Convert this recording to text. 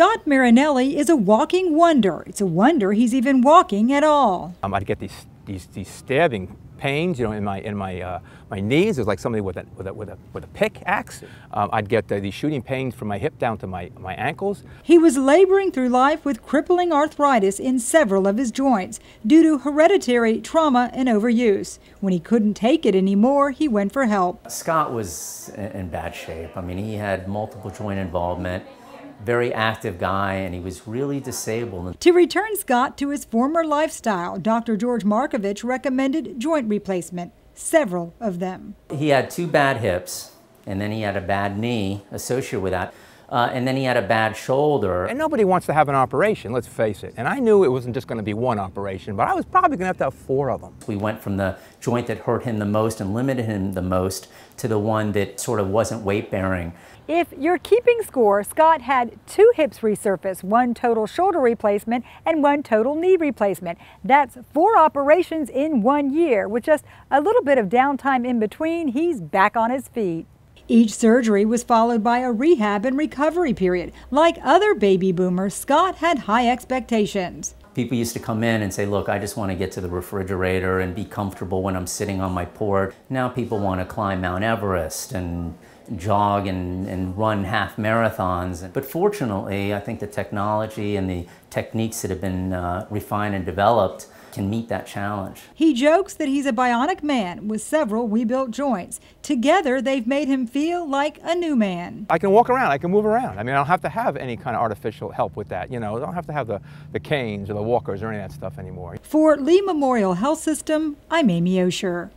Scott Marinelli is a walking wonder. It's a wonder he's even walking at all. I'd get these stabbing pains, you know, in my knees. It was like somebody with a pickaxe. I'd get these shooting pains from my hip down to my ankles. He was laboring through life with crippling arthritis in several of his joints due to hereditary trauma and overuse. When he couldn't take it anymore, he went for help. Scott was in bad shape. I mean, he had multiple joint involvement. Very active guy, and he was really disabled. To return Scott to his former lifestyle, Dr. George Markovich recommended joint replacement, several of them. He had 2 bad hips, and then he had a bad knee associated with that, and then he had a bad shoulder. And nobody wants to have an operation, let's face it. And I knew it wasn't just going to be one operation, but I was probably going to have 4 of them. We went from the joint that hurt him the most and limited him the most to the one that sort of wasn't weight-bearing. If you're keeping score, Scott had 2 hips resurfaced, 1 total shoulder replacement, and 1 total knee replacement. That's 4 operations in 1 year. With just a little bit of downtime in between, he's back on his feet. Each surgery was followed by a rehab and recovery period. Like other baby boomers, Scott had high expectations. People used to come in and say, look, I just want to get to the refrigerator and be comfortable when I'm sitting on my porch. Now people want to climb Mount Everest and jog and run half marathons. But fortunately, I think the technology and the techniques that have been refined and developed can meet that challenge. He jokes that he's a bionic man with several rebuilt joints. Together, they've made him feel like a new man. I can walk around, I can move around. I mean, I don't have to have any kind of artificial help with that. You know, I don't have to have the canes or the walkers or any of that stuff anymore. For Lee Memorial Health System, I'm Amy Osher.